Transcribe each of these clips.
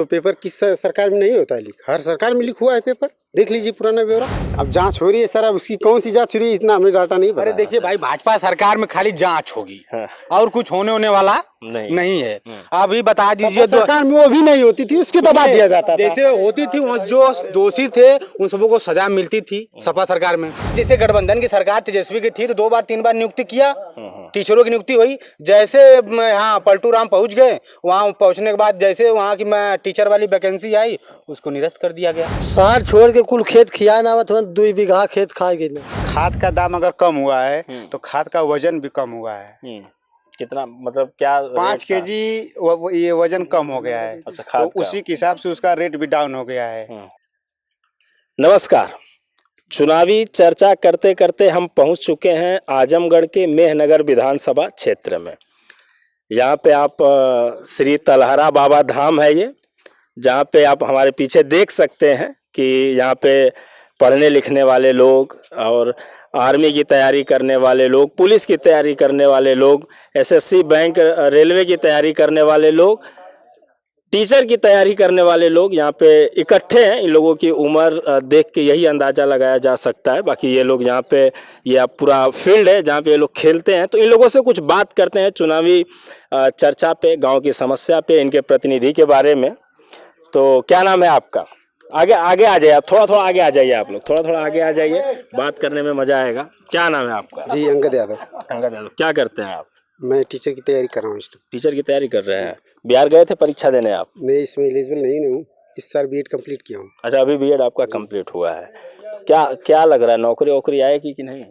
तो पेपर किस सरकार में नहीं होता है लीक? हर सरकार में लीक हुआ है पेपर। देख लीजिए पुराना ब्यौरा। अब जांच हो रही है सर, अब उसकी कौन सी जांच हो रही है इतना हमें डाटा नहीं पता। अरे देखिए भाई, भाजपा सरकार में खाली जांच होगी और कुछ होने वाला नहीं है। अभी बता दीजिए, सरकार में वो भी नहीं होती थी, उसको दबा दिया जाता था। जैसे होती थी जो दोषी थे उन सबों को सजा मिलती थी सपा सरकार में। जैसे गठबंधन की सरकार तेजस्वी की थी तो 2 बार 3 बार नियुक्ति किया, टीचरों की नियुक्ति हुई। जैसे यहाँ पलटू राम पहुंच गए, वहाँ पहुंचने के बाद जैसे वहाँ की टीचर वाली वैकेंसी आई उसको निरस्त कर दिया गया। सार छोड़ के कुल खेत खिया ना 2 बीघा खेत खा गए। खाद का दाम अगर कम हुआ है तो खाद का वजन भी कम हुआ है। कितना मतलब क्या 5 kg ये वजन कम हो गया है। अच्छा, तो उसी के हिसाब से उसका रेट भी डाउन हो गया है। नमस्कार। चुनावी चर्चा करते करते हम पहुंच चुके हैं आजमगढ़ के मेहनगर विधानसभा क्षेत्र में। यहाँ पे आप श्री तलहरा बाबा धाम है ये, जहाँ पे आप हमारे पीछे देख सकते हैं कि यहाँ पे पढ़ने लिखने वाले लोग और आर्मी की तैयारी करने वाले लोग, पुलिस की तैयारी करने वाले लोग, एसएससी बैंक रेलवे की तैयारी करने वाले लोग, टीचर की तैयारी करने वाले लोग यहाँ पे इकट्ठे हैं। इन लोगों की उम्र देख के यही अंदाज़ा लगाया जा सकता है। बाकी ये लोग यहाँ पे ये पूरा फील्ड है जहाँ पे ये लोग खेलते हैं। तो इन लोगों से कुछ बात करते हैं चुनावी चर्चा पे, गांव की समस्या पे, इनके प्रतिनिधि के बारे में। तो क्या नाम है आपका? आगे आ जाइए आप, थोड़ा आगे आ जाइए आप लोग, थोड़ा आगे आ जाइए, बात करने में मज़ा आएगा। क्या नाम है आपका? जी अंगद यादव। अंगद यादव। क्या करते हैं आप? मैं टीचर की तैयारी कर रहा हूँ इस टाइम। टीचर की तैयारी कर रहे हैं। बिहार गए थे परीक्षा देने आप? मैं इसमें एलिजिबल नहीं हूँ, इस साल बीएड कंप्लीट किया हूँ। अच्छा, अभी बीएड आपका कंप्लीट हुआ है। क्या लग रहा है, नौकरी वोकरी आएगी कि नहीं?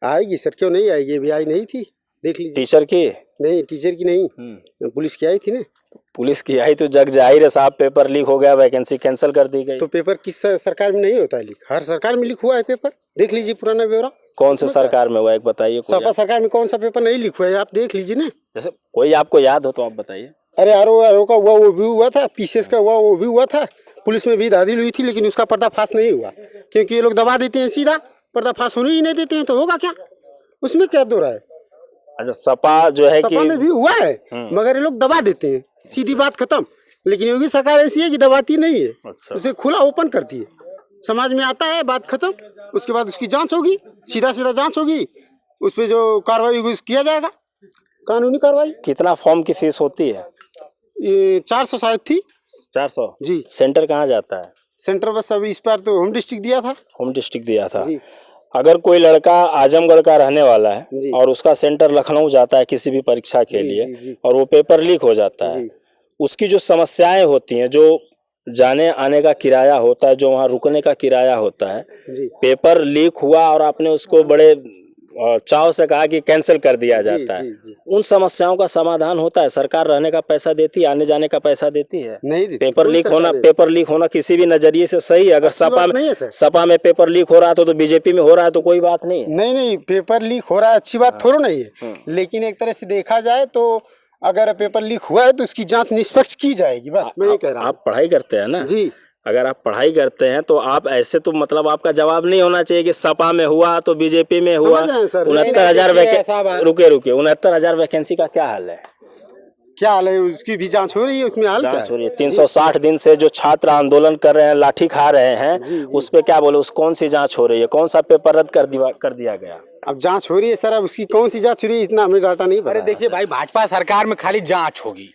आएगी सर, क्यों नहीं आएगी? अभी आई नहीं थी, देख लीजिए। टीचर की नहीं, टीचर की नहीं, पुलिस की आई थी ना। पुलिस की आई तो जग जाहिर है साहब, पेपर लीक हो गया, वैकेंसी कैंसिल कर दी गई। तो पेपर किस सरकार में नहीं होता है लीक? हर सरकार में लीक हुआ है पेपर। देख लीजिए पुराना ब्यौरा। कौन से सरकार में हुआ, एक बताइए। सपा सरकार में कौन सा पेपर नहीं लीक हुआ है, आप देख लीजिए ना। जैसे कोई आपको याद हो तो आप बताइए। अरे आरओ का हुआ, वो भी हुआ था। पीसीएस का हुआ, वो भी हुआ था। पुलिस में भी धांधली हुई थी, लेकिन उसका पर्दाफाश नहीं हुआ, क्योंकि ये लोग दबा देते हैं, सीधा पर्दाफाश होने ही नहीं देते हैं। तो होगा क्या, उसमें क्या दो रहा है? अच्छा, सपा जो है कि सपा में भी हुआ है, मगर ये लोग दबा देते हैं, सीधी बात खत्म। लेकिन योगी सरकार ऐसी है कि दबाती नहीं है। अच्छा। उसे खुला ओपन करती है, समाज में आता है, बात खत्म। उसके बाद उसकी जांच होगी, सीधा जांच होगी, उस पर जो कार्रवाई होगी किया जाएगा, कानूनी कार्रवाई। कितना फॉर्म की फीस होती है? ये 400 शायद थी। 400 जी। सेंटर कहाँ जाता है? सेंटर बस अभी इस बार तो होम डिस्ट्रिक्ट दिया था। होम डिस्ट्रिक्ट दिया था। जी। अगर कोई लड़का आजमगढ़ का रहने वाला है और उसका सेंटर लखनऊ जाता है किसी भी परीक्षा के लिए, और वो पेपर लीक हो जाता है, उसकी जो समस्याएं होती हैं, जो जाने आने का किराया होता है, जो वहाँ रुकने का किराया होता है, पेपर लीक हुआ और आपने उसको बड़े चाव से कहा कि कैंसिल कर दिया जाता है, उन समस्याओं का समाधान होता है? सरकार रहने का पैसा देती है, आने जाने का पैसा देती है? नहीं देती। पेपर लीक होना किसी भी नजरिए से सही है। अगर सपा में पेपर लीक हो रहा है तो बीजेपी में हो रहा है तो कोई बात नहीं है। नहीं, पेपर लीक हो रहा है अच्छी बात थोड़ा नहीं है, लेकिन एक तरह से देखा जाए तो अगर पेपर लीक हुआ है तो उसकी जांच निष्पक्ष की जाएगी, बस मैं ये कह रहा हूँ। आप पढ़ाई करते हैं ना? जी। अगर आप पढ़ाई करते हैं तो आप ऐसे तो मतलब आपका जवाब नहीं होना चाहिए कि सपा में हुआ तो बीजेपी में हुआ। 69,000 रुके 69,000 वैकेंसी का क्या हाल है? क्या हाल है, उसकी भी जांच हो रही है, उसमें हाल क्या है? 360 दिन से जो छात्र आंदोलन कर रहे हैं, लाठी खा रहे हैं, उस पे क्या बोले, उस कौन सी जांच हो रही है? कौन सा पेपर रद्द कर दिया गया? अब जांच हो रही है सर, अब उसकी कौन सी जांच हो रही है इतना हमें डाटा नहीं पता। अरे देखिए भाई, भाजपा सरकार में खाली जांच होगी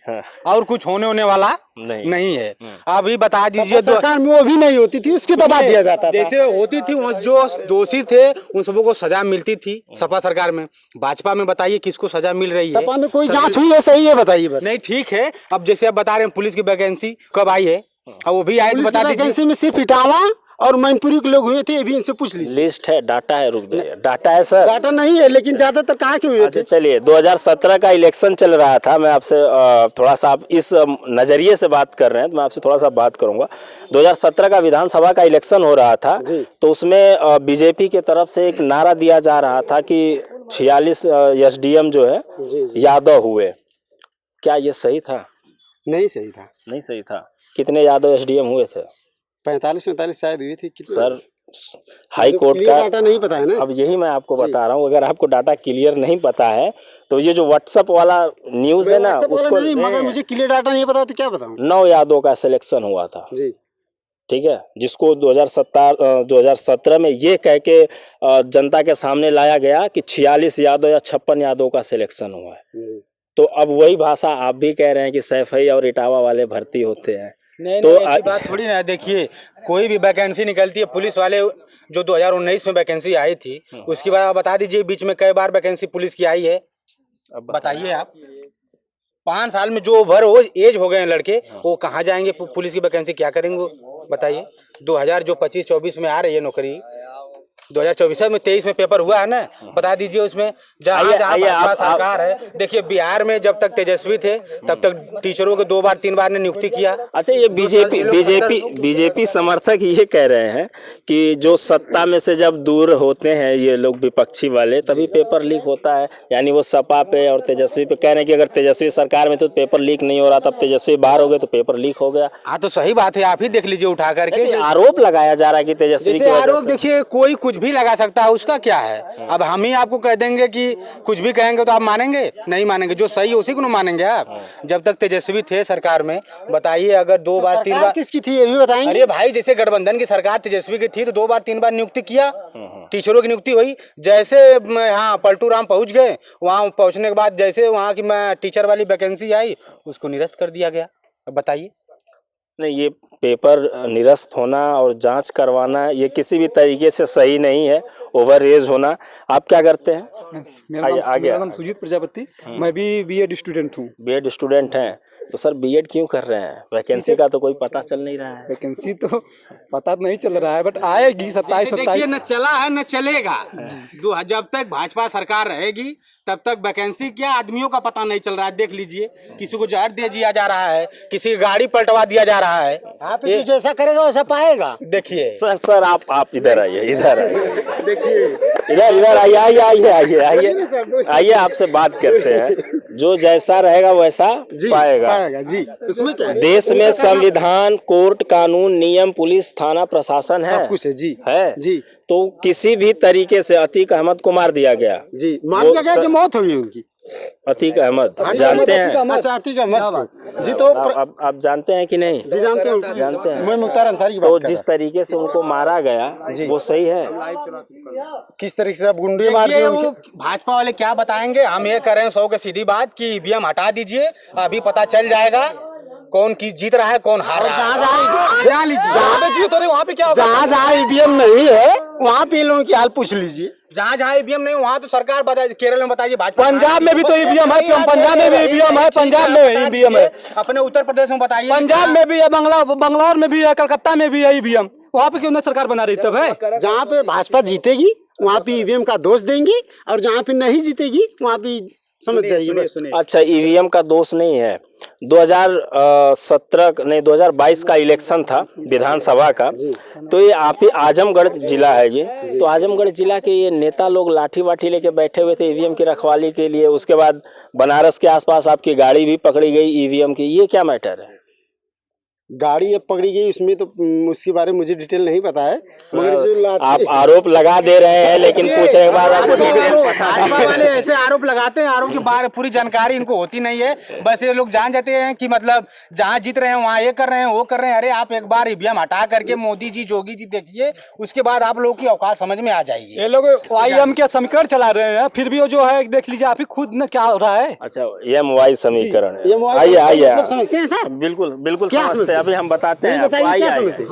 और कुछ होने वाला नहीं है। अभी बता दीजिए, सरकार में वो भी नहीं होती थी, उसको दबा दिया जाता था। जैसे होती थी जो दोषी थे उन सबों को सजा मिलती थी सपा सरकार में। भाजपा में बताइए किसको सजा मिल रही है? सपा में कोई जांच हुई है सही है, बताइए बस। नहीं, ठीक है। अब जैसे आप बता रहे हैं पुलिस की वैकेंसी कब आई है, अब वो भी आई तो बता दीजिए। वैकेंसी में सिर्फ इटावा और मैनपुरी के लोग हुए थे, ये भी इनसे पूछ लीजिए। लिस्ट है, डाटा है, रुक जाइए, डाटा है सर। डाटा नहीं है, लेकिन ज्यादातर कहाँ के हुए थे? चलिए, 2017 का इलेक्शन चल रहा था। मैं आपसे थोड़ा सा, आप इस नजरिए से बात कर रहे हैं तो मैं आपसे थोड़ा सा बात करूंगा। 2017 का विधानसभा का इलेक्शन हो रहा था, तो उसमें बीजेपी के तरफ से एक नारा दिया जा रहा था कि 46 एसडीएम जो है यादव हुए। क्या ये सही था? नहीं सही था। नहीं सही था। कितने यादव एसडीएम हुए थे? 45-49 शायद हुई थी। सर हाई कोर्ट क्लियर का डाटा नहीं पता है ना। अब यही मैं आपको बता रहा हूँ, अगर आपको डाटा क्लियर नहीं पता है तो ये जो व्हाट्सएप वाला न्यूज़ है ना WhatsApp वाला उसको नहीं, मगर मुझे क्लियर डाटा नहीं पता तो क्या बताऊं। 9 यादों का सिलेक्शन हुआ था, जी ठीक है, जिसको 2017 में ये कह के जनता के सामने लाया गया कि 46 यादव या 56 यादव का सिलेक्शन हुआ है। जी। तो अब वही भाषा आप भी कह रहे हैं कि सैफई और इटावा वाले भर्ती होते हैं। नहीं तो नहीं, ऐसी बात थोड़ी ना है। देखिए, कोई भी वैकेंसी निकलती है, पुलिस वाले जो 2019 में वैकेंसी आई थी उसके बाद आप बता दीजिए बीच में कई बार वैकेंसी पुलिस की आई है, अब बताइए आप। 5 साल में जो ओवर एज हो गए हैं लड़के, वो कहाँ जाएंगे? पुलिस की वैकेंसी क्या करेंगे बताइए? 2000 जो 25-24 में आ रही है नौकरी, 2024 में 23 में पेपर हुआ है ना, बता दीजिए उसमें जहाँ जहाँ भाजपा सरकार है। देखिए, बिहार में जब तक तेजस्वी थे तब तक टीचरों को 2 बार 3 बार ने नियुक्ति किया। अच्छा, ये बीजेपी समर्थक ये कह रहे हैं कि जो सत्ता में से जब दूर होते हैं ये लोग विपक्षी वाले तभी पेपर लीक होता है, यानी वो सपा पे और तेजस्वी पे कह रहे हैं कि अगर तेजस्वी सरकार में तो पेपर लीक नहीं हो रहा, तब तेजस्वी बाहर हो गए तो पेपर लीक हो गया। हाँ तो सही बात है, आप ही देख लीजिए उठा करके आरोप लगाया जा रहा है कि तेजस्वी की वजह आरोप। से। देखिए, कोई कुछ भी लगा सकता है, उसका क्या है? अब हम ही आपको कह देंगे कि कुछ भी कहेंगे तो आप मानेंगे? नहीं मानेंगे। जो सही है उसी को ना मानेंगे आप। जब तक तेजस्वी थे सरकार में, बताइए, अगर 2 बार 3 बार किसकी थी ये भी बताएंगे? अरे भाई, जैसे गठबंधन की सरकार तेजस्वी की थी तो 2 बार 3 बार नियुक्ति किया, टीचरों की नियुक्ति हुई। जैसे हाँ पलटू राम पहुंच गए, वहाँ पहुंचने के बाद जैसे वहाँ की टीचर वाली वैकेंसी आई उसको निरस्त कर दिया गया। अब बताइए। नहीं, ये पेपर निरस्त होना और जांच करवाना ये किसी भी तरीके से सही नहीं है, ओवर एज होना। आप क्या करते हैं? मेरा नाम सुजीत प्रजापति, मैं भी बीएड स्टूडेंट हूँ। बीएड स्टूडेंट हैं तो सर बीएड क्यों कर रहे हैं? वैकेंसी का तो कोई पता चल नहीं रहा है। वैकेंसी तो पता नहीं चल रहा है, बट आएगी 27-28। देखिए, न चला है न चलेगा। जब तक भाजपा सरकार रहेगी तब तक वैकेंसी क्या, आदमियों का पता नहीं चल रहा है। देख लीजिए, किसी को जहर दे दिया जा रहा है, किसी की गाड़ी पलटवा दिया जा रहा है। हाँ तो तू जैसा करेगा वैसा पाएगा। देखिए सर आप इधर आइए, देखिए इधर आइए आपसे बात करते हैं। जो जैसा रहेगा वैसा पाएगा जी। उसमें क्या है? देश में संविधान, कोर्ट, कानून, नियम, पुलिस, थाना, प्रशासन है, सब कुछ है जी। है जी। तो किसी भी तरीके से अतीक अहमद को मार दिया गया। जी, मार दिया गया कि मौत हुई उनकी? अतीक अहमद जानते हैं? अच्छा, अतीक अहमद जी। तो आप जानते हैं कि नहीं? जी जानते हैं, जानते हैं। मैं मुख्तार अंसारी की तो बात कर जिस तरीके से उनको मारा गया वो सही है? किस तरीके से आप गुंडे मार दिए वो भाजपा वाले क्या बताएंगे? हम ये कह रहे हैं 100 की सीधी बात कि ईवीएम हटा दीजिए, अभी पता चल जाएगा कौन की जीत रहा है कौन हार रहा है। जहाँ ईवीएम नहीं है वहाँ पे लोगों की हाल पूछ लीजिए। जहाँ ईवीएम नहीं वहाँ तो सरकार बताए। केरल में बताइए, भाजपा। पंजाब में भी तो ईवीएम है, पंजाब में भी ईवीएम है, पंजाब में ईवीएम है, अपने उत्तर प्रदेश में बताइए। पंजाब में भी है, बंगलौर में भी है, कलकत्ता में भी है ईवीएम। वहाँ पे क्यों ना सरकार बना रही तब है? जहाँ पे भाजपा जीतेगी वहाँ पे ईवीएम का दोष देंगे, और जहाँ पे नहीं जीतेगी वहाँ पे समझ जाइए बस। अच्छा, ईवीएम का दोष नहीं है। 2022 का इलेक्शन था विधानसभा का, तो ये आप ही आजमगढ़ जिला है ये, तो आजमगढ़ जिला के ये नेता लोग लाठी वाठी लेके बैठे हुए थे ईवीएम की रखवाली के लिए। उसके बाद बनारस के आसपास आपकी गाड़ी भी पकड़ी गई ईवीएम की, ये क्या मैटर है? गाड़ी अब पकड़ी गई उसमें तो उसके बारे में मुझे डिटेल नहीं पता है, मगर जो आप आरोप लगा दे रहे हैं लेकिन पूछने के बाद आपको भाजपा वाले ऐसे आरोप लगाते हैं, आरोप के बारे पूरी जानकारी इनको होती नहीं है। बस ये लोग जान जाते हैं कि मतलब जहाँ जीत रहे हैं वहाँ ये कर रहे हैं वो कर रहे हैं। अरे आप एक बार ईवीएम हटा करके मोदी जी जोगी जी देखिए, उसके बाद आप लोगों की औकात समझ में आ जाएगी। ये लोग IM के समीकरण चला रहे हैं, फिर भी वो जो है देख लीजिए आप ही खुद न क्या हो रहा है। अच्छा, MY समीकरण है। आइए समझते हैं सर। बिल्कुल समझते हैं, अभी हम बताते हैं। बताइए क्या समझते हैं?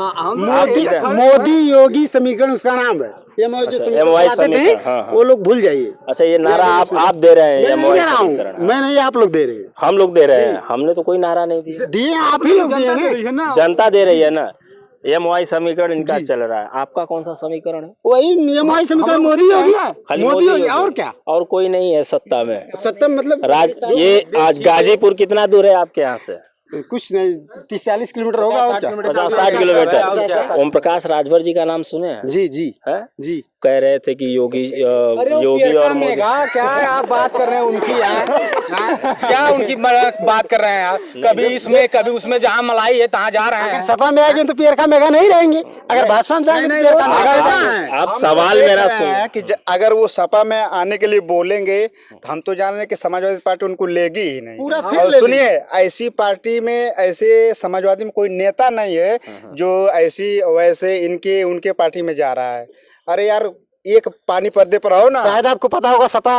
मोदी योगी समीकरण उसका नाम है। जो समीकरण वो लोग भूल जाइए। अच्छा, ये नारा आप दे रहे हैं? मैं नहीं दे रहा हूँ, मैं नहीं, आप लोग दे रहे हैं। हम लोग दे रहे हैं, हमने तो कोई नारा नहीं दिए, आप ही लोग दिए ना। जनता दे रही है ना। MY समीकरण इनका चल रहा है। आपका कौन सा समीकरण है? वही MY समीकरण मोदी हो गया, मोदी हो गया, और क्या? और कोई नहीं है सत्ता में। सत्ता मतलब ये आज गाजीपुर कितना दूर है आपके यहाँ से? कुछ नहीं, 30-40 किलोमीटर होगा, और क्या? 50-60 किलोमीटर। ओम प्रकाश राजभर जी का नाम सुने हैं? जी है जी। कह रहे थे कि योगी योगी और मोदी। क्या आप बात कर रहे हैं उनकी यार? हाँ? क्या उनकी बात कर रहे हैं आप? कभी इसमें कभी उसमें, जहाँ मलाई है तहाँ जा रहे हैं। सपा में आएंगे तो पियर का मेगा नहीं रहेंगे, अगर भाजपा में जाएंगे तो पियर का मेगा रहेंगे। आप सवाल मेरा सुन कि अगर वो सपा में आने के लिए बोलेंगे तो हम तो जान रहे हैं कि समाजवादी पार्टी उनको लेगी ही नहीं। पूरा फिर और ले सुनिए, ऐसी पार्टी में, ऐसे समाजवादी में कोई नेता नहीं है जो ऐसी वैसे इनके उनके पार्टी में जा रहा है। अरे यार, एक पानी पर्दे पर आओ ना। शायद आपको पता होगा सपा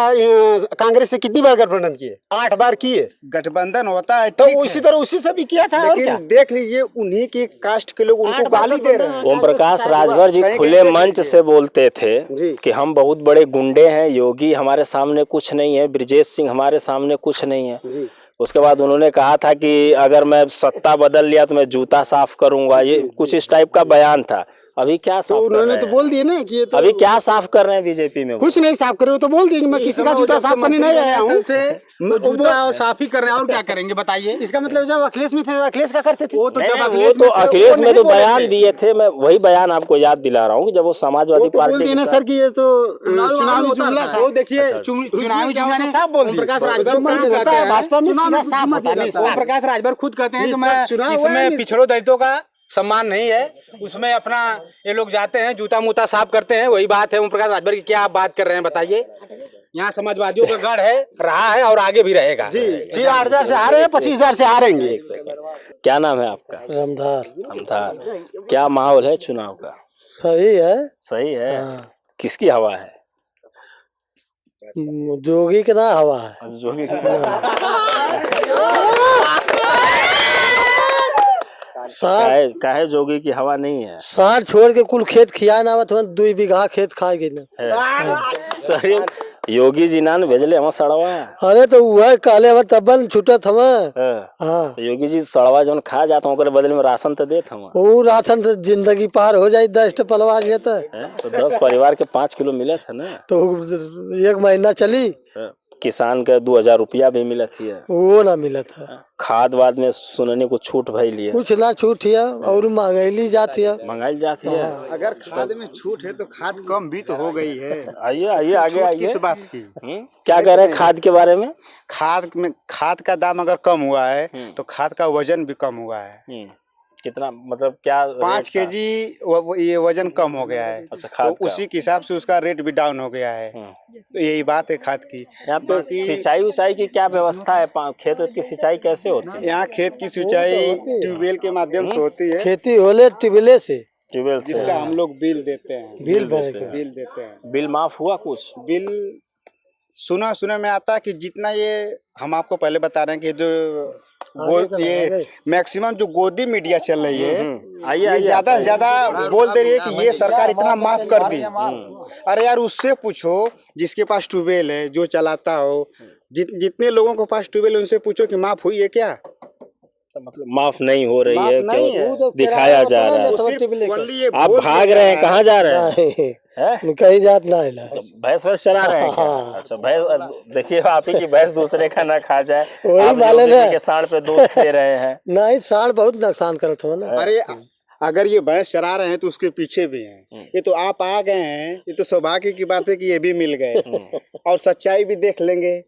कांग्रेस से कितनी बार गठबंधन किए? 8 बार किए। गठबंधन होता है तो ठीक है। उसी तरह उसी से भी किया था। और क्या? लेकिन देख लीजिए, उन्हीं की कास्ट के लोग उनको गाली दे रहे हैं। ओम प्रकाश राजभर जी खुले मंच से बोलते थे कि हम बहुत बड़े गुंडे हैं, योगी हमारे सामने कुछ नहीं है, ब्रिजेश सिंह हमारे सामने कुछ नहीं है। उसके बाद उन्होंने कहा था कि अगर मैं सत्ता बदल लिया तो मैं जूता साफ करूंगा, ये कुछ इस टाइप का बयान था। अभी क्या साफ कर रहे उन्होंने हैं? तो बोल दिए ना कि ये तो अभी क्या साफ कर रहे हैं बीजेपी में? कुछ नहीं साफ करे, वो तो बोल दिए कि मैं किसी का जूता साफ करने नहीं आया हूँ। जूता साफ ही कर रहे हैं, और क्या करेंगे बताइए? इसका मतलब जब अखिलेश में थे, अखिलेश का करते थे। वो तो नहीं, जब नहीं, अखिलेश वो तो में थे, अखिलेश वो में तो नहीं बोले बयान थे। दिए थे। मैं वही बयान आपको याद दिला रहा हूँ कि जब वो समाजवादी वो तो पार्टी बोल दिए के ना साथ- सर कि ये तो चुनावी जुमला था। वो देखिए, चुनावी जुमला ने साफ बोल दिया। प्रकाश जो राजभर काम खुद होता कहते है हैं, भाजपा में सीधा साफ होता है। ओम प्रकाश राजभर खुद कहते हैं कि मैं चुनाव हुआ है, इसमें पिछड़ों दलितों का सम्मान नहीं है, उसमें अपना ये लोग जाते हैं जूता मूता साफ करते हैं। वही बात है ओम प्रकाश राजभर की। क्या आप बात कर रहे हैं बताइए? यहाँ समाजवादियों का गढ़ है, रहा है और आगे भी रहेगा। फिर 8,000 से हारे हैं, 25,000 से हारेंगे। क्या नाम है आपका? रमदार हमदार। क्या माहौल है चुनाव का? सही है। सही है। किसकी हवा है? जोगी के ना हवा है। जोगी काहे जोगी की हवा नहीं है? साठ छोड़ के कुल खेत खिया ना आवत 2 बीघा खेत खा गई ना। योगी जी ना भेजले हम सड़वा। अरे तो वह कहले हम तबन छूटत हम। हाँ, तो योगी जी सड़वा जो खा जाता हूँ बदले में राशन तो देत हम। वो राशन से जिंदगी पार हो जाए। 10 परिवार ये तो 10 परिवार के 5 किलो मिले थे ना, तो 1 महीना चली। किसान के 2,000 रुपया भी मिला थी। वो ना मिला था। खाद वाद में सुनने को छूट भई लिए, कुछ ना छूट है और महंगाई जाती है। मंगाई जाती है। अगर खाद में छूट है तो खाद कम भी तो हो गई है। आइए आइए आगे आइए। किस बात की? क्या कह रहे हैं खाद के बारे में? खाद का दाम अगर कम हुआ है तो खाद का वजन भी कम हुआ है। कितना मतलब क्या? 5 kg ये वजन कम हो गया है। अच्छा, खाद तो उसी के हिसाब से उसका रेट भी डाउन हो गया है। तो यही बात है खाद की। यहाँ पे सिंचाई उचाई की क्या व्यवस्था है? खेत की सिंचाई कैसे होती है? यहाँ खेत की सिंचाई ट्यूबवेल के माध्यम से होती है। खेती होले ट्यूबवेल से, ट्यूबवेल से। जिसका हम लोग बिल देते हैं। बिल भरे के। बिल देते हैं। बिल माफ हुआ कुछ? बिल सुना में आता है कि जितना ये हम आपको पहले बता रहे हैं कि जो ये मैक्सिमम जो गोदी मीडिया चल रही है, ये ज्यादा से ज्यादा बोल दे रही है कि ये सरकार इतना माफ कर दी। अरे यार, उससे पूछो जिसके पास ट्यूबवेल है, जो चलाता हो। जितने लोगों के पास ट्यूबवेल है उनसे पूछो कि माफ हुई है क्या? मतलब माफ नहीं हो रही है, नहीं है। क्यों दिखाया जा रहा है? आप भाग रहे हैं, कहाँ जा रहे हैं? कहीं जात ना है। भैंस वैस चरा रहे हैं क्या? अच्छा, भैंस देखिए, आप ही की भैंस दूसरे का ना खा जाए। वही आप मालूम है। के साढ़ पे दोस्त दे रहे हैं। नहीं, साढ़ बहुत नुकसान करते हो ना। अरे अगर ये भैंस चरा रहे हैं तो उसके पीछे भी हैं। ये तो आप आ गए हैं, ये तो सौभाग्य की बात है कि ये भी मिल गए। और सच्चाई भी देख लेंगे।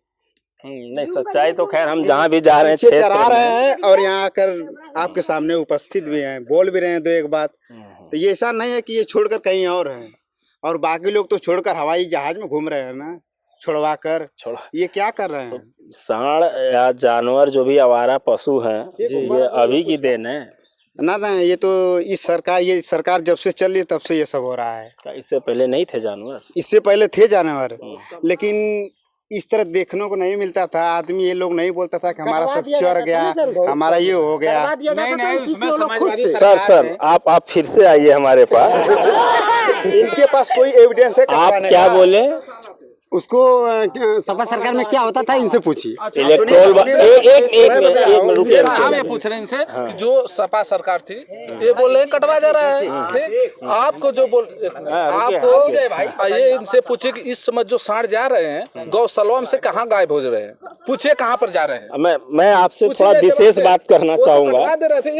नहीं, सच्चाई तो खैर हम जहाँ भी जा रहे हैं पीछे चरा रहे हैं और यहाँ आकर आपके सामने उपस्थित भी हैं, बोल भी रहे हैं 2 एक बात। तो ये ऐसा नहीं है कि ये छोड़कर कहीं और हैं, और बाकी लोग तो छोड़कर हवाई जहाज में घूम रहे हैं ना, छुड़वा कर। ये क्या कर रहे हैं? सांड या जानवर जो भी आवारा पशु हैं, ये अभी की देन है ना। ये तो ये सरकार जब से चल रही तब से ये सब हो रहा है। इससे पहले नहीं थे जानवर? इससे पहले थे जानवर, लेकिन इस तरह देखने को नहीं मिलता था। आदमी ये लोग नहीं बोलता था कि हमारा सब चढ़ गया, हमारा ये हो गया। नहीं, उसमें समाजवादी सर आप फिर से आइए हमारे पास। इनके पास कोई एविडेंस है? आप क्या बोले? उसको सपा सरकार में क्या होता था, इनसे पूछिए। इलेक्ट्रोल एक मिनट रुकिए। हम ये पूछ रहे हैं इनसे कि जो सपा सरकार थी, ये बोल रहे हैं कटवा जा रहा है। ठीक, आपको जो आपको ये इनसे पूछिए कि इस समय जो सांड जा रहे हैं गौशाला से कहाँ गायब हो रहे हैं, पूछिए कहाँ पर जा रहे हैं। मैं आपसे थोड़ा विशेष बात करना चाहूँगा।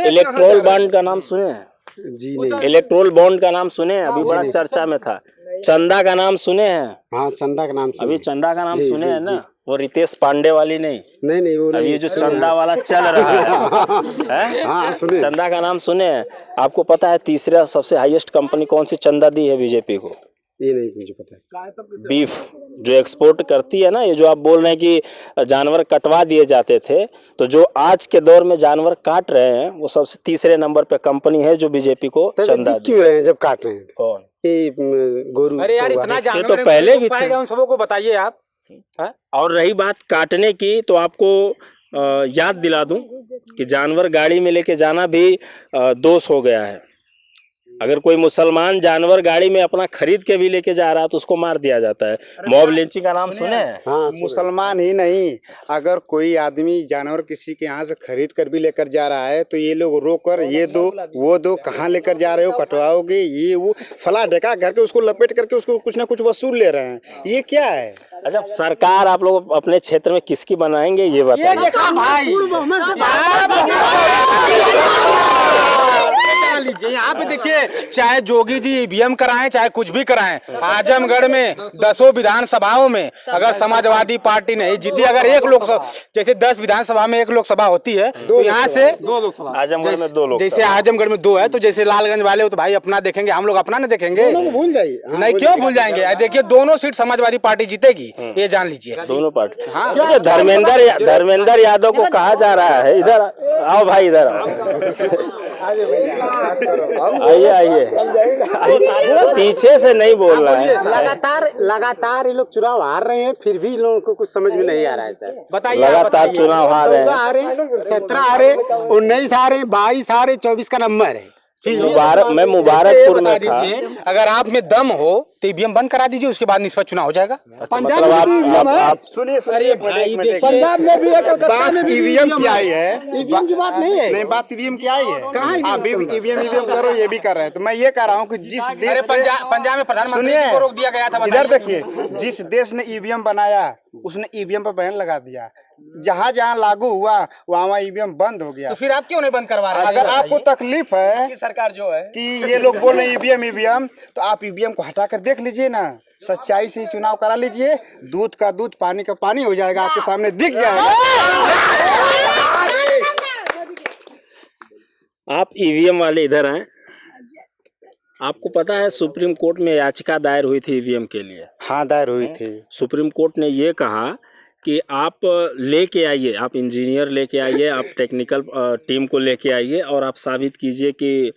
इलेक्ट्रोल बॉन्ड का नाम सुने हैं? जी नहीं। इलेक्ट्रोल बॉन्ड का नाम सुने हैं? अभी बड़ा चर्चा में था। चंदा का नाम सुने हैं? हाँ चंदा का नाम अभी चंदा का नाम जी, सुने जी, हैं जी। ना? वो रितेश पांडे वाली नहीं, नहीं वो अभी नहीं ये जो चंदा वाला चल रहा है? हाँ सुने। चंदा का नाम सुने हैं? आपको पता है तीसरा सबसे हाईएस्ट कंपनी कौन सी चंदा दी है बीजेपी को? ये नहीं मुझे पता है। बीफ जो एक्सपोर्ट करती है ना, ये जो आप बोल रहे हैं कि जानवर कटवा दिए जाते थे, तो जो आज के दौर में जानवर काट रहे हैं वो सबसे तीसरे नंबर पे कंपनी है जो बीजेपी को चंदा दी। क्यों रहे हैं जब काट रहे हैं? कौन? ये गोरू। अरे यार इतना ये जानवर तो पहले भी पाएगा, उन सबों को बताइए आप। और रही बात काटने की, तो आपको याद दिला दूं कि जानवर गाड़ी में लेके जाना भी दोष हो गया है। अगर कोई मुसलमान जानवर गाड़ी में अपना खरीद के भी लेके जा रहा है तो उसको मार दिया जाता है। मॉब लिंचिंग का नाम सुने हैं? हाँ मुसलमान ही नहीं, अगर कोई आदमी जानवर किसी के यहाँ से खरीद कर भी लेकर जा रहा है तो ये लोग रोक कर ये दो वो दो, कहाँ लेकर जा रहे हो, कटवाओगे, ये वो फला ढका घर के उसको लपेट करके उसको कुछ ना कुछ वसूल ले रहे हैं। ये क्या है? अच्छा, सरकार आप लोग अपने क्षेत्र में किसकी बनाएंगे ये बताइए। लीजिए यहाँ पे देखिए, चाहे जोगी जी ईवीएम कराएं चाहे कुछ भी कराएं, आजमगढ़ में 10 विधानसभाओं में अगर समाजवादी पार्टी नहीं जीती, अगर एक लोकसभा जैसे 10 विधानसभा में एक लोकसभा होती है तो यहाँ से 2 लोकसभा, आजमगढ़ में 2 लोग, जैसे आजमगढ़ में 2 है तो जैसे लालगंज वाले हो तो भाई अपना देखेंगे, हम लोग अपना नहीं देखेंगे। भूल जाइए। नहीं क्यों भूल जाएंगे? देखिए दोनों सीट समाजवादी पार्टी जीतेगी, ये जान लीजिए। दोनों पार्टी। हाँ, क्योंकि धर्मेंद्र यादव को कहा जा रहा है, इधर आओ भाई, इधर आइए पीछे से नहीं बोल रहा है। लगातार ये लोग चुनाव हार रहे हैं, फिर भी इन लोगों को कुछ समझ में नहीं आ रहा है सर। बताइए, लगातार चुनाव हार रहे हैं। 14 आ रहे, 17 आ रहे, 19 आ रहे, 22 आ रहे, 24 का नंबर है। मैं मुबारकपुर में था। अगर आप में दम हो तो ईवीएम बंद करा दीजिए, उसके बाद निष्पक्ष चुनाव हो जाएगा। मतलब आप सुनिए पंजाब में भी है, बात ईवीएम की आई है, ईवीएम की बात नहीं है। नहीं बात ईवीएम की आई है। आप ईवीएम करो, ये भी कर रहे हैं। तो मैं ये कह रहा हूँ कि जिस देश से पंजाब में प्रधानमंत्री सुनिए को रोक दिया गया था, इधर देखिए, जिस देश ने ईवीएम बनाया उसने ईवीएम पर बैन लगा दिया। जहाँ जहाँ लागू हुआ वहाँ ईवीएम बंद हो गया। तो फिर आप क्यों नहीं बंद करवा रहे हैं? अगर आपको तकलीफ है सरकार जो है कि ये लोग बोल रहे ईवीएम, तो आप ईवीएम को हटा कर देख लीजिए ना, सच्चाई से चुनाव करा लीजिए, दूध का दूध पानी का पानी हो जाएगा, आपके सामने दिख जाएगा। आप ईवीएम वाले इधर आए। आपको पता है सुप्रीम कोर्ट में याचिका दायर हुई थी ईवीएम के लिए? हाँ, दायर हुई थी। सुप्रीम कोर्ट ने ये कहा कि आप लेके आइए, आप इंजीनियर लेके आइए, आप टेक्निकल टीम को लेके आइए और आप साबित कीजिए कि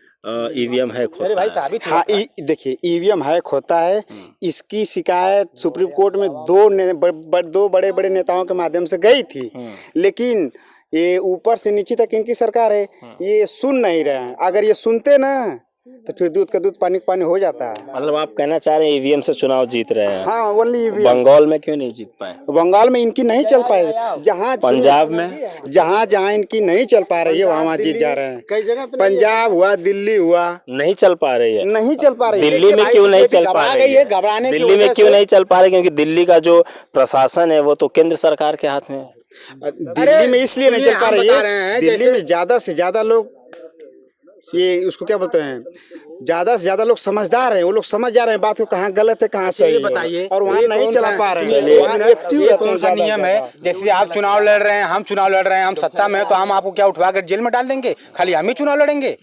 ईवीएम हैक होता है। हाँ, देखिए ईवीएम हैक होता है। इसकी शिकायत सुप्रीम कोर्ट में दो बड़े बड़े नेताओं के माध्यम से गई थी, लेकिन ये ऊपर से नीचे तक इनकी सरकार है, ये सुन नहीं रहे हैं। अगर ये सुनते ना तो फिर दूध का दूध पानी का पानी हो जाता है। मतलब आप कहना चाह रहे हैं ईवीएम से चुनाव जीत रहे हैं? हाँ, ओनली ईवीएम। बंगाल में क्यों नहीं जीत पाए? बंगाल में इनकी नहीं चल पाए, जहाँ पंजाब में जहाँ इनकी नहीं चल पा रही है वहाँ जीत जा रहे हैं। कई जगह पे पंजाब हुआ, दिल्ली हुआ, नहीं चल पा रही है। नहीं चल पा रही है। दिल्ली में क्यों नहीं चल पा रही है? दिल्ली में क्यों नहीं चल पा रही? क्योंकि दिल्ली का जो प्रशासन है वो तो केंद्र सरकार के हाथ में है। दिल्ली में इसलिए नहीं चल पा रही है, दिल्ली में ज्यादा से ज्यादा लोग, ये उसको क्या बोलते हैं, ज्यादा से ज्यादा लोग समझदार हैं। वो लोग समझ जा रहे हैं बात को, कहाँ गलत है कहाँ सही है, और वहाँ नहीं चला पा रहे हैं। ये कौन सा नियम है? जैसे आप चुनाव लड़ रहे हैं, हम चुनाव लड़ रहे हैं, हम सत्ता में हैं, तो हम आपको क्या उठवा कर जेल में डाल देंगे? खाली हम ही चुनाव लड़ेंगे?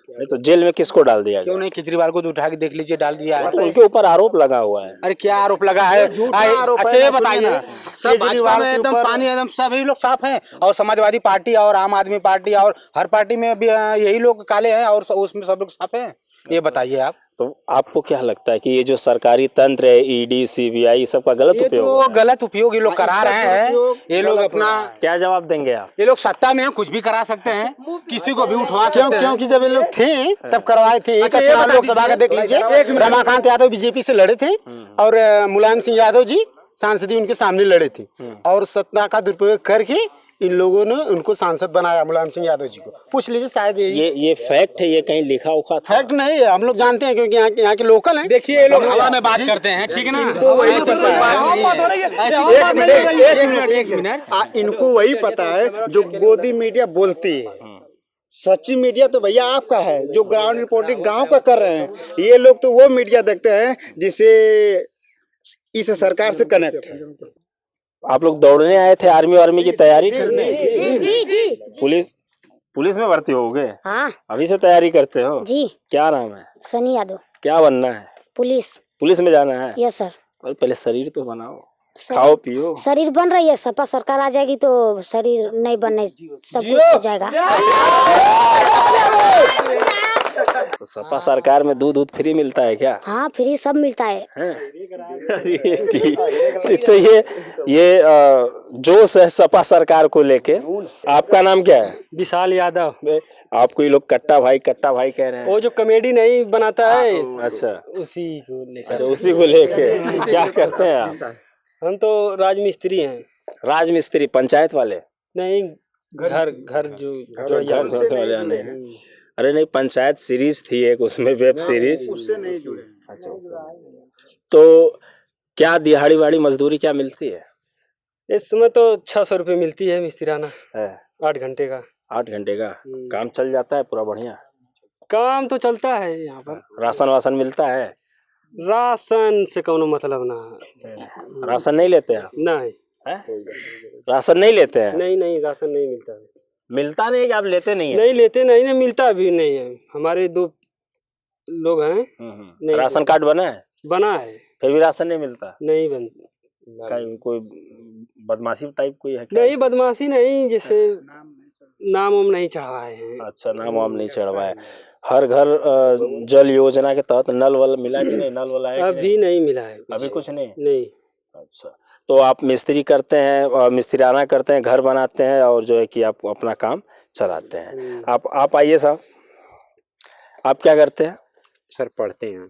नहीं तो जेल में किसको डाल दिया क्यों नहीं? केजरीवाल को तो उठा के देख लीजिए, डाल दिया है। तो उनके ऊपर आरोप लगा हुआ है। अरे क्या आरोप लगा है? अच्छा ये बताइए, सब भाजपा में एकदम पानी एकदम सभी लोग साफ हैं, और समाजवादी पार्टी और आम आदमी पार्टी और हर पार्टी में भी यही लोग काले हैं और उसमें सब लोग साफ हैं। ये बताइए आप। तो आपको क्या लगता है कि ये जो सरकारी तंत्र है, ईडी, सीबीआई, सबका गलत उपयोग तो गलत उपयोग ये लोग करा रहे हैं। ये लोग अपना क्या जवाब देंगे आप? ये लोग सत्ता में कुछ भी करा सकते हैं, किसी को भी उठवा सकते हैं। क्योंकि जब ये लोग थे तब करवाए थे। एक चुनाव लोकसभा का देख लीजिए, रमाकांत यादव बीजेपी से लड़े थे और मुलायम सिंह यादव जी सांसदी उनके सामने लड़े थे, और सत्ता का दुरुपयोग करके इन लोगों ने उनको सांसद बनाया, मुलायम सिंह यादव जी को। पूछ लीजिए, शायद ये फैक्ट है, ये कहीं लिखा उखा था? फैक्ट नहीं है, हम लोग जानते हैं क्योंकि यहाँ के लोकल हैं। देखिए ये लोग हवा में बात करते हैं, ठीक है ना? इनको वही पता है जो गोदी मीडिया बोलती है। सच्ची मीडिया तो भैया आपका है, जो ग्राउंड रिपोर्टिंग गांव का कर रहे हैं। ये लोग तो वो मीडिया देखते हैं जिसे इस सरकार से कनेक्ट है। आप लोग दौड़ने आए थे आर्मी की तैयारी करने? जी। पुलिस में भर्ती हो गए? हाँ अभी से तैयारी करते हो? जी। क्या नाम है? सनी यादव। क्या बनना है? पुलिस में जाना है? Yes sir. पहले शरीर तो बनाओ, खाओ पियो। शरीर बन रही है, सपा सरकार आ जाएगी तो शरीर नहीं बनने सब कुछ हो जाएगा। तो सपा सरकार में दूध फ्री मिलता है क्या? हाँ फ्री सब मिलता है। अरे ठीक। तो ये जोश है सपा सरकार को लेके। आपका नाम क्या है? विशाल यादव। आपको ये लोग कट्टा भाई कह रहे हैं। वो जो कॉमेडी नहीं बनाता है, अच्छा उसी को लेकर। अच्छा, उसी को लेके क्या करते हैं आप? हम तो राजमिस्त्री हैं। राजमिस्त्री? पंचायत वाले? नहीं, घर जो जोड़ने वाले नहीं। अरे नहीं, पंचायत सीरीज थी एक, उसमें वेब सीरीज। उससे नहीं जुड़े। अच्छा। तो क्या दिहाड़ी वाड़ी मजदूरी क्या मिलती है इस समय? तो 600 रुपये मिलती है मिस्त्रियाना है? 8 घंटे का। 8 घंटे का काम चल जाता है पूरा बढ़िया? काम तो चलता है यहाँ पर। राशन वासन मिलता है? राशन से कोनो मतलब ना। राशन नहीं लेते हैं? नहीं है? राशन नहीं लेते हैं? नहीं, राशन नहीं मिलता है। मिलता नहीं है कि आप लेते नहीं है? नहीं लेते नहीं, नहीं मिलता भी नहीं है। हमारे 2 लोग हैं। राशन कार्ड बना है? फिर भी राशन नहीं मिलता? नहीं बन। कोई बदमाशी टाइप कोई है क्या? नहीं बदमाशी नहीं, जैसे नाम नहीं चढ़वाए हैं। अच्छा, नाम नहीं चढ़वाए। हर घर जल योजना के तहत नल वल मिला कि नहीं? नल वल आया? अभी नहीं मिला है। अभी कुछ नहीं? अच्छा, तो आप मिस्त्री करते हैं, मिस्त्रियाना करते हैं, घर बनाते हैं और जो है कि आप अपना काम चलाते हैं। आप आइए साहब, आप क्या करते हैं? सर पढ़ते हैं।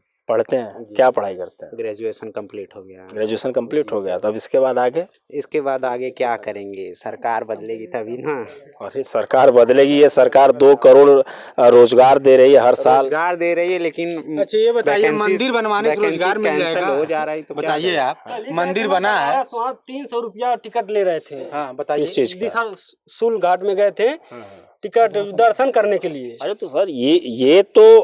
क्या पढ़ाई करते हैं? ग्रेजुएशन कंप्लीट हो गया। ग्रेजुएशन कंप्लीट हो गया, तब इसके बाद आगे? इसके बाद आगे क्या करेंगे? सरकार बदलेगी तभी ना। अरे सरकार बदलेगी, ये सरकार 2 करोड़ रोजगार दे रही है हर साल। रोजगार दे रही है, लेकिन अच्छा ये बताइए, मंदिर बनवाने से रोजगार मिल जाएगा? हो जा रहा है तो बताइए आप। मंदिर बना है, 300 रुपया टिकट ले रहे थे। हाँ बताइए। किस चीज का? सूल घाट में गए थे टिकट दर्शन करने के लिए। अरे तो सर ये तो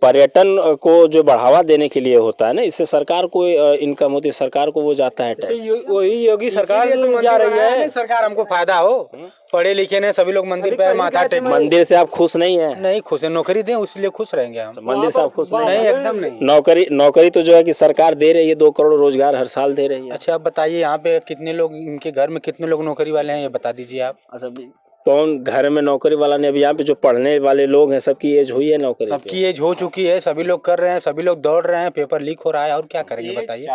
पर्यटन को जो बढ़ावा देने के लिए होता है ना, इससे सरकार को इनकम होती है, सरकार को वो जाता है टैक्स। वही योगी सरकार जा रही है। सरकार हमको फायदा हो, पढ़े लिखे ने सभी लोग मंदिर पे माथा टेक। मंदिर से आप खुश नहीं है? नहीं खुश है, नौकरी दें इसलिए खुश रहेंगे हम। मंदिर से आप खुश नहीं? एकदम नहीं। नौकरी तो जो है कि सरकार दे रही है, 2 करोड़ रोजगार हर साल दे रही है। अच्छा आप बताइए, यहाँ पे कितने लोग, इनके घर में कितने लोग नौकरी वाले हैं, ये बता दीजिए आप। अच्छा, कौन घर में नौकरी वाला नहीं? अभी यहाँ पे जो पढ़ने वाले लोग हैं सबकी एज हुई है नौकरी? सबकी एज हो चुकी है, सभी लोग कर रहे हैं, सभी लोग दौड़ रहे हैं, पेपर लीक हो रहा है, और क्या करेंगे बताइए।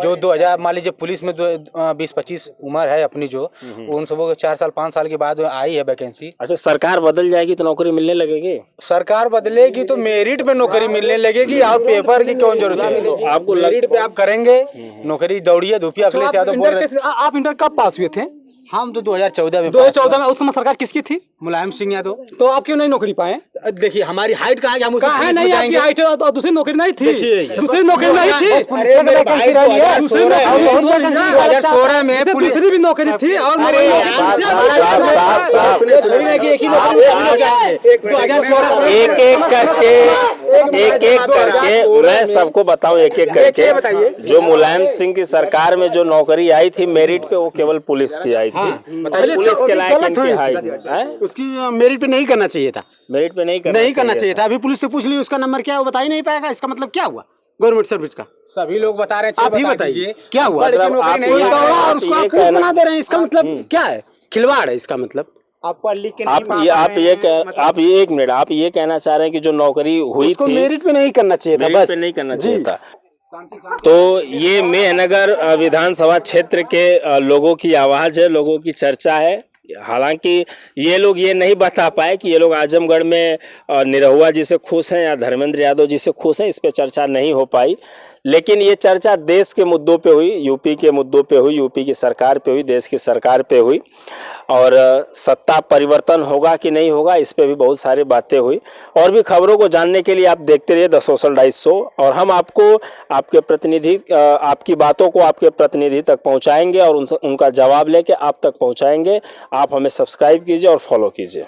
जो 2000 मान लीजिए पुलिस में 20-25 उम्र है अपनी, जो उन सबों को 4 साल 5 साल के बाद आई है वैकेंसी। अच्छा, सरकार बदल जाएगी तो नौकरी मिलने लगेगी? सरकार बदलेगी तो मेरिट पे नौकरी मिलने लगेगी, और पेपर की कौन जरूरत है? तो आपको मेरिट पे आप करेंगे नौकरी, दौड़िए धूपिया। अखिलेश यादव बोल रहे हैं। आप इंटर कब पास हुए थे? हम तो 2014 में। 2014 में उस समय सरकार किसकी थी? मुलायम सिंह यादव। तो आप क्यों नहीं नौकरी पाए? देखिए हमारी हाइट कहाँ है, हम उसको कहाँ है? नहीं आपकी हाइट है, और दूसरी नौकरी नहीं थी। दूसरी नौकरी नहीं थी। 2016 में दूसरी भी नौकरी थी। और एक एक करके मैं सबको बताऊं, एक एक करके। जो मुलायम सिंह की सरकार में जो नौकरी आई थी मेरिट पे, वो केवल पुलिस की आई थी। पुलिस के लायक इनकी हाइट है। उसकी मेरिट पे नहीं करना चाहिए था। मेरिट पे नहीं करना चाहिए था। अभी पुलिस से पूछ ली उसका नंबर क्या है, वो बता ही नहीं पाएगा। इसका मतलब क्या हुआ गवर्नमेंट सर्विस का? सभी लोग बता रहे हैं, आप ही बताइए क्या हुआ? मतलब कोई दौड़ा और उसको आप पुलिस बना दे रहे हैं, इसका मतलब क्या है? खिलवाड़ है इसका मतलब। आप पढ़ लिख के आप ये एक मिनट, आप ये कहना चाह रहे हैं कि जो नौकरी हुई थी मेरिट पे नहीं करना चाहिए था, बस नहीं करना चाहिए था। तो ये मेहनगर विधानसभा क्षेत्र के लोगों की आवाज है, लोगों की चर्चा है। हालांकि ये लोग ये नहीं बता पाए कि ये लोग आजमगढ़ में निरहुआ जी से खुश हैं या धर्मेंद्र यादव जी से खुश हैं, इस पे चर्चा नहीं हो पाई। लेकिन ये चर्चा देश के मुद्दों पे हुई, यूपी के मुद्दों पे हुई, यूपी की सरकार पे हुई, देश की सरकार पे हुई। और सत्ता परिवर्तन होगा कि नहीं होगा, इस पे भी बहुत सारी बातें हुई। और भी खबरों को जानने के लिए आप देखते रहिए द सोशल डाइस शो, और हम आपको आपके प्रतिनिधि, आपकी बातों को आपके प्रतिनिधि तक पहुंचाएंगे और उनका जवाब लेके आप तक पहुंचाएंगे। आप हमें सब्सक्राइब कीजिए और फॉलो कीजिए।